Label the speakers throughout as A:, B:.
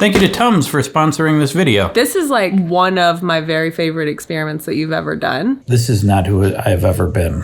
A: Thank you to Tums for sponsoring this video.
B: This is like one of my very favorite experiments that you've ever done.
A: This is not who I've ever been.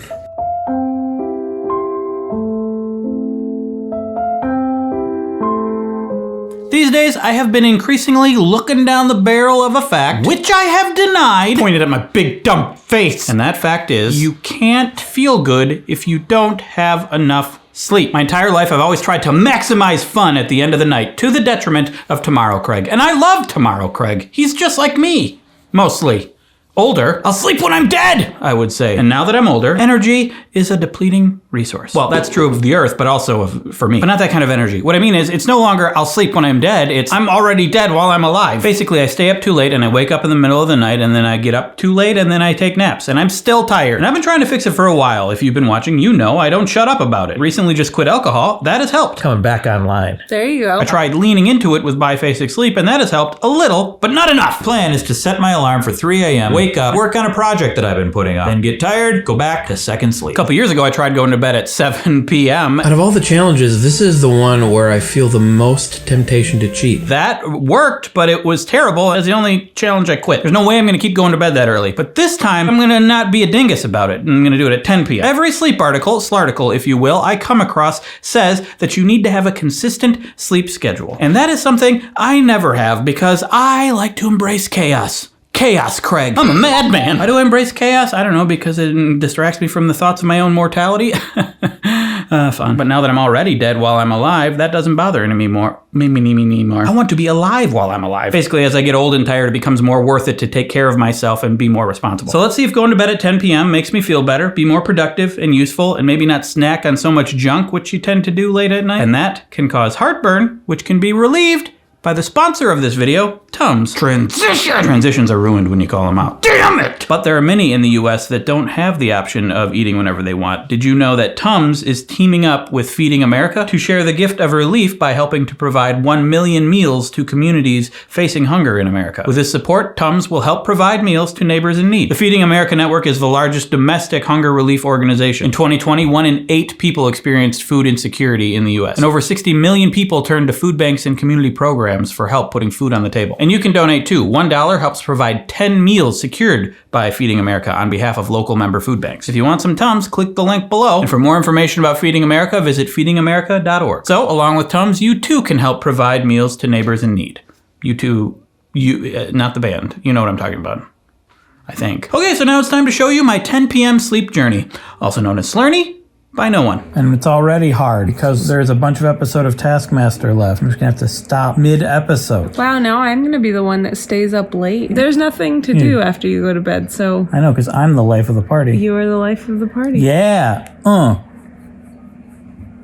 A: These days, I have been increasingly looking down the barrel of a fact, which I have denied, pointed at my big dumb face. And that fact is, you can't feel good if you don't have enough sleep. My entire life, I've always tried to maximize fun at the end of the night, to the detriment of Tomorrow Craig. And I love Tomorrow Craig. He's just like me, mostly. Older, I'll sleep when I'm dead, I would say. And now that I'm older, energy is a depleting resource. Well, that's true of the earth, but also for me. But not that kind of energy. What I mean is, it's no longer I'll sleep when I'm dead, it's I'm already dead while I'm alive. Basically, I stay up too late and I wake up in the middle of the night and then I get up too late and then I take naps. And I'm still tired. And I've been trying to fix it for a while. If you've been watching, you know I don't shut up about it. Recently just quit alcohol. That has helped.
C: Coming back online.
B: There you go.
A: I tried leaning into it with biphasic sleep and that has helped a little, but not enough. Plan is to set my alarm for 3 a.m., wake up, work on a project that I've been putting off, then get tired, go back to second sleep. A couple years ago, I tried going to bed at 7 p.m.
C: Out of all the challenges, this is the one where I feel the most temptation to cheat.
A: That worked, but it was terrible. That's the only challenge I quit. There's no way I'm gonna keep going to bed that early. But this time, I'm gonna not be a dingus about it. I'm gonna do it at 10 p.m. Every sleep article, slarticle if you will, I come across says that you need to have a consistent sleep schedule. And that is something I never have because I like to embrace chaos. Chaos, Craig. I'm a madman. Why do I embrace chaos? I don't know, because it distracts me from the thoughts of my own mortality. Fun. But now that I'm already dead while I'm alive, that doesn't bother me anymore. I want to be alive while I'm alive. Basically, as I get old and tired, it becomes more worth it to take care of myself and be more responsible. So let's see if going to bed at 10 p.m. makes me feel better, be more productive and useful, and maybe not snack on so much junk, which you tend to do late at night. And that can cause heartburn, which can be relieved by the sponsor of this video, Tums. Transitions are ruined when you call them out. Damn it! But there are many in the US that don't have the option of eating whenever they want. Did you know that Tums is teaming up with Feeding America to share the gift of relief by helping to provide 1 million meals to communities facing hunger in America? With this support, Tums will help provide meals to neighbors in need. The Feeding America network is the largest domestic hunger relief organization. In 2020, 1 in 8 people experienced food insecurity in the US. And over 60 million people turned to food banks and community programs for help putting food on the table. And you can donate too. $1 helps provide 10 meals secured by Feeding America on behalf of local member food banks. If you want some Tums, click the link below. And for more information about Feeding America, visit feedingamerica.org. So, along with Tums, you too can help provide meals to neighbors in need. Not the band. You know what I'm talking about, I think. Okay, so now it's time to show you my 10 p.m. sleep journey, also known as Slurny by no one. And it's already hard because there's a bunch of episode of Taskmaster left. I'm just gonna have to stop mid-episode.
B: Wow, now I'm gonna be the one that stays up late. There's nothing to do after you go to bed, so...
A: I know, because I'm the life of the party.
B: You are the life of the party.
A: Yeah.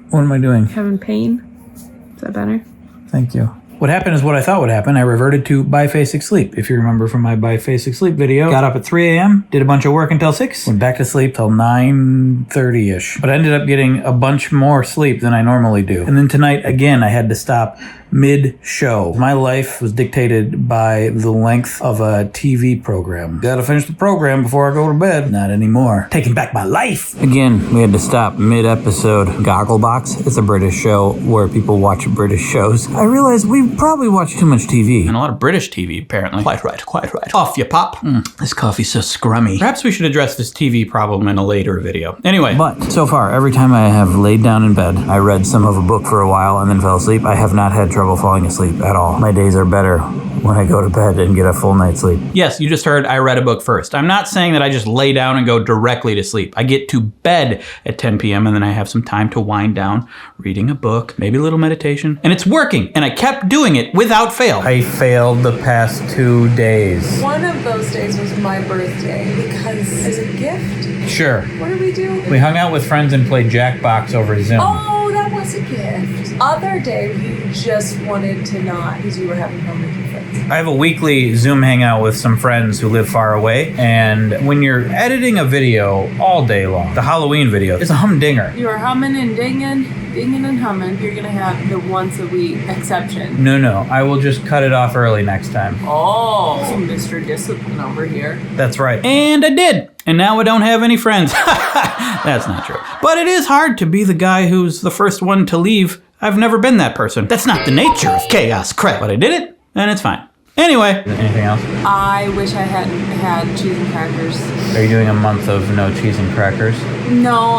A: What am I doing?
B: Having pain? Is that better?
A: Thank you. What happened is what I thought would happen. I reverted to biphasic sleep. If you remember from my biphasic sleep video, got up at 3 a.m., did a bunch of work until 6, went back to sleep till 9:30-ish. But I ended up getting a bunch more sleep than I normally do. And then tonight, again, I had to stop mid-show. My life was dictated by the length of a TV program. Gotta finish the program before I go to bed. Not anymore. Taking back my life. Again, we had to stop mid-episode. Gogglebox. It's a British show where people watch British shows. I realized we probably watch too much TV. And a lot of British TV, apparently. Quite right. Off you pop. This coffee's so scrummy. Perhaps we should address this TV problem in a later video. Anyway, but so far, every time I have laid down in bed, I read some of a book for a while and then fell asleep, I have not had trouble falling asleep at all. My days are better when I go to bed and get a full night's sleep. Yes, you just heard I read a book first. I'm not saying that I just lay down and go directly to sleep. I get to bed at 10 p.m. and then I have some time to wind down, reading a book, maybe a little meditation. And it's working, and I kept doing it without fail. I failed the past 2 days.
B: One of those days was my birthday because as a gift.
A: Sure.
B: What did we do?
A: We hung out with friends and played Jackbox over Zoom.
B: Oh, that was a gift. Other day, you just wanted to not because you were having fun with your friends.
A: I have a weekly Zoom hangout with some friends who live far away, and when you're editing a video all day long, the Halloween video is a humdinger.
B: You are humming and dinging and humming. You're gonna have the once a week exception.
A: No, I will just cut it off early next time.
B: Oh, some Mr. Discipline over here.
A: That's right. And I did. And now I don't have any friends. That's not true. But it is hard to be the guy who's the first one to leave. I've never been that person. That's not the nature of chaos, Craig. But I did it. and it's fine. Anyway. Anything else?
B: I wish I hadn't had cheese and crackers.
A: Are you doing a month of no cheese and crackers?
B: No,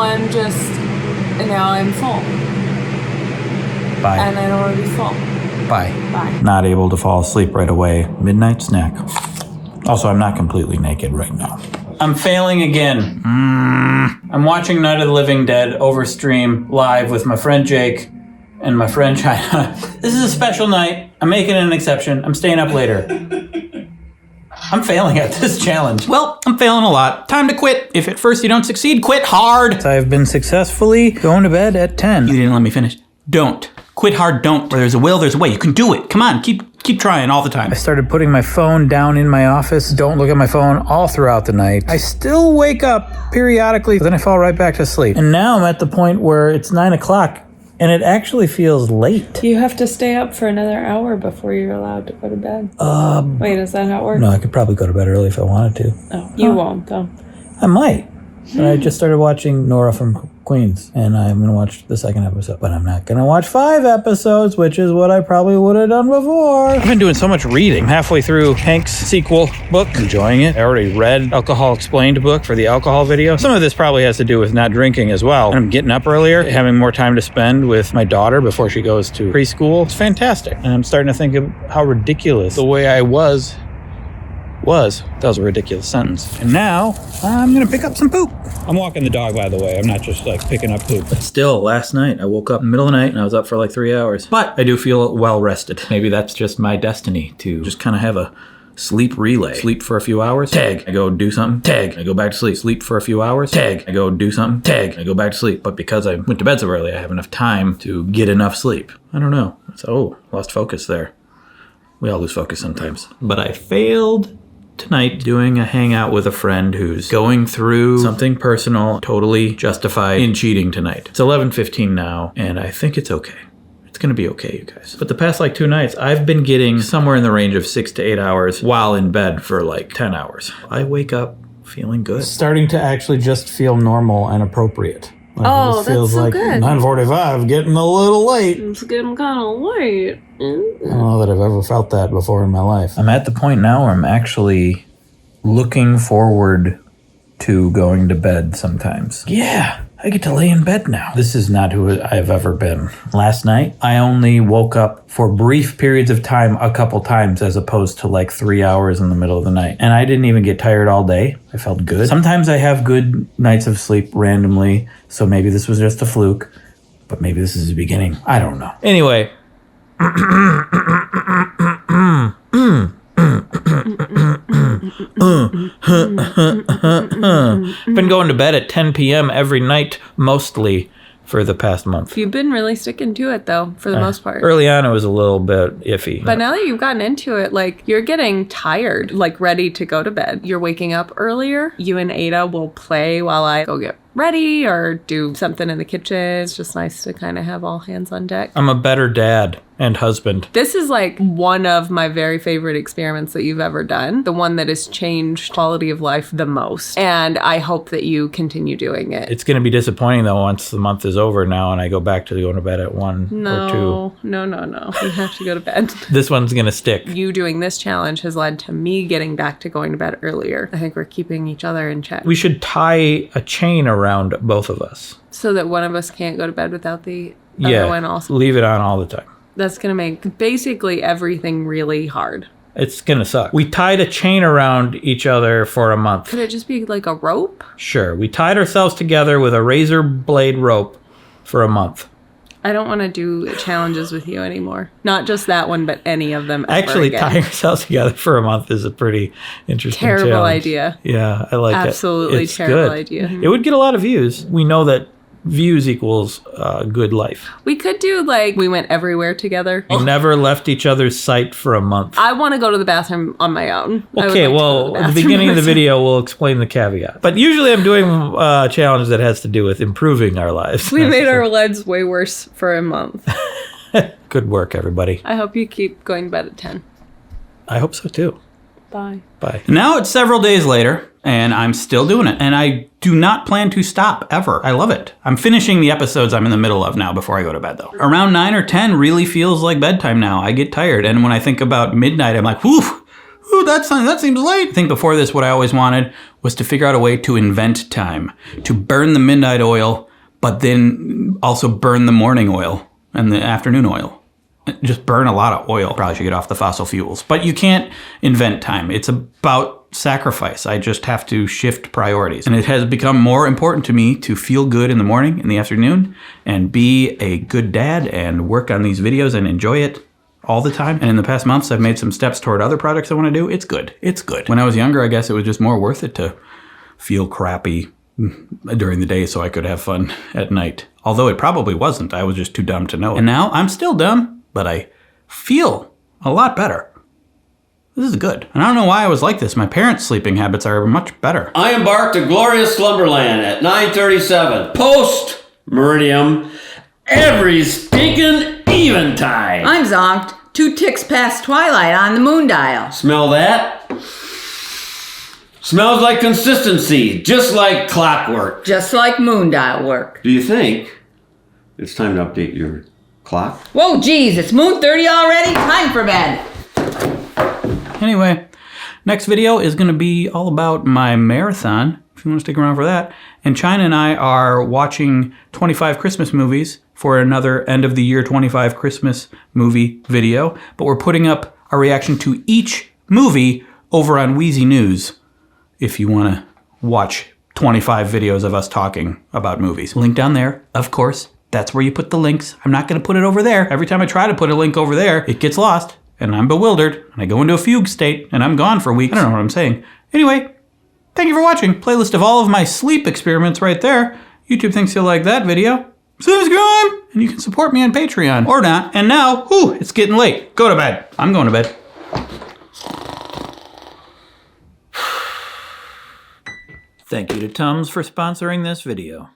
B: now I'm full.
A: Bye.
B: And I don't want to be full.
A: Bye.
B: Bye.
A: Not able to fall asleep right away. Midnight snack. Also, I'm not completely naked right now. I'm failing again. I'm watching Night of the Living Dead over stream live with my friend Jake and my friend CHYNA. This is a special night. I'm making an exception. I'm staying up later. I'm failing at this challenge. Well, I'm failing a lot. Time to quit. If at first you don't succeed, quit hard. I've been successfully going to bed at 10. You didn't let me finish. Don't. Quit hard, don't. Where there's a will, there's a way. You can do it. Come on, keep trying all the time. I started putting my phone down in my office. Don't look at my phone all throughout the night. I still wake up periodically, then I fall right back to sleep. And now I'm at the point where it's 9 o'clock and it actually feels late.
B: You have to stay up for another hour before you're allowed to go to bed. Wait, is that how it works?
A: No, I could probably go to bed early if I wanted to.
B: Oh, you won't though.
A: I might. But I just started watching Nora from Queens, and I'm going to watch the second episode. But I'm not going to watch 5 episodes, which is what I probably would have done before. I've been doing so much reading. I'm halfway through Hank's sequel book, enjoying it. I already read Alcohol Explained book for the alcohol video. Some of this probably has to do with not drinking as well. And I'm getting up earlier, having more time to spend with my daughter before she goes to preschool. It's fantastic. And I'm starting to think of how ridiculous the way I was. That was a ridiculous sentence. And now, I'm gonna pick up some poop. I'm walking the dog, by the way. I'm not just like picking up poop. But still, last night, I woke up in the middle of the night and I was up for like 3 hours. But I do feel well rested. Maybe that's just my destiny to just kind of have a sleep relay. Sleep for a few hours, tag, I go do something, tag, I go back to sleep. Sleep for a few hours, tag, I go do something, tag, I go back to sleep. But because I went to bed so early, I have enough time to get enough sleep. I don't know. Lost focus there. We all lose focus sometimes. But I failed tonight doing a hangout with a friend who's going through something personal, totally justified in cheating tonight. It's 11:15 now, and I think it's okay. It's gonna be okay, you guys. But the past like 2 nights, I've been getting somewhere in the range of 6 to 8 hours while in bed for like 10 hours. I wake up feeling good. Starting to actually just feel normal and appropriate.
B: Like, that's so good.
A: 9:45, getting a little late.
B: It's getting kind of late.
A: I don't know that I've ever felt that before in my life. I'm at the point now where I'm actually looking forward to going to bed sometimes. Yeah, I get to lay in bed now. This is not who I've ever been. Last night, I only woke up for brief periods of time a couple times as opposed to like 3 hours in the middle of the night. And I didn't even get tired all day. I felt good. Sometimes I have good nights of sleep randomly, so maybe this was just a fluke, but maybe this is the beginning. I don't know. Anyway. Been going to bed at 10 p.m. every night, mostly for the past month.
B: You've been really sticking to it, though, for the most part.
A: Early on, it was a little bit iffy.
B: But now that you've gotten into it, like, you're getting tired, like, ready to go to bed. You're waking up earlier. You and Ada will play while I go get ready or do something in the kitchen. It's just nice to kind of have all hands on deck.
A: I'm a better dad and husband.
B: This is like one of my very favorite experiments that you've ever done. The one that has changed quality of life the most. And I hope that you continue doing it.
A: It's going to be disappointing though once the month is over now and I go back to going to bed at 1 or 2.
B: No. You have to go to bed.
A: This one's going to stick.
B: You doing this challenge has led to me getting back to going to bed earlier. I think we're keeping each other in check.
A: We should tie a chain around both of us.
B: So that one of us can't go to bed without the other one also.
A: Leave it on all the time.
B: That's going to make basically everything really hard.
A: It's going to suck. We tied a chain around each other for a month.
B: Could it just be like a rope?
A: Sure. We tied ourselves together with a razor blade rope for a month.
B: I don't want to do challenges with you anymore. Not just that one, but any of them ever
A: Actually,
B: again.
A: tying ourselves together for a month is a pretty interesting
B: Terrible
A: challenge.
B: idea.
A: Yeah, I like it.
B: Absolutely
A: It's
B: terrible
A: good.
B: idea.
A: It would get a lot of views. We know that views equals good life.
B: We could do like we went everywhere together.
A: We never left each other's sight for a month.
B: I want to go to the bathroom on my own.
A: Okay, well, at the beginning of the video, we'll explain the caveat. But usually I'm doing a challenge that has to do with improving our lives.
B: We made our lives way worse for a month.
A: Good work, everybody.
B: I hope you keep going to bed at 10.
A: I hope so, too.
B: Bye.
A: Bye. Now it's several days later, and I'm still doing it. And I do not plan to stop, ever. I love it. I'm finishing the episodes I'm in the middle of now before I go to bed, though. Around 9 or 10 really feels like bedtime now. I get tired, and when I think about midnight, I'm like, whew, that seems late. I think before this, what I always wanted was to figure out a way to invent time, to burn the midnight oil, but then also burn the morning oil and the afternoon oil. Just burn a lot of oil. Probably should get off the fossil fuels. But you can't invent time. It's about sacrifice. I just have to shift priorities. And it has become more important to me to feel good in the morning, in the afternoon, and be a good dad and work on these videos and enjoy it all the time. And in the past months, I've made some steps toward other projects I want to do. It's good. It's good. When I was younger, I guess it was just more worth it to feel crappy during the day so I could have fun at night. Although it probably wasn't. I was just too dumb to know. And now I'm still dumb, but I feel a lot better. This is good. And I don't know why I was like this. My parents' sleeping habits are much better.
D: I embarked to glorious slumberland at 9:37. Post meridium. Every stinking eventide.
E: I'm zonked. 2 ticks past twilight on the moon dial.
D: Smell that? Smells like consistency, just like clockwork.
E: Just like moon dial work.
D: Do you think it's time to update your clock?
E: Whoa, geez, it's moon 30 already? Time for bed.
A: Anyway, next video is going to be all about my marathon, if you want to stick around for that. And CHYNA and I are watching 25 Christmas movies for another end of the year 25 Christmas movie video. But we're putting up a reaction to each movie over on Wheezy News if you want to watch 25 videos of us talking about movies. Link down there, of course. That's where you put the links. I'm not going to put it over there. Every time I try to put a link over there, it gets lost, and I'm bewildered, and I go into a fugue state, and I'm gone for weeks. I don't know what I'm saying. Anyway, thank you for watching. Playlist of all of my sleep experiments right there. YouTube thinks you'll like that video. Subscribe, and you can support me on Patreon. Or not. And now, it's getting late. Go to bed. I'm going to bed. Thank you to Tums for sponsoring this video.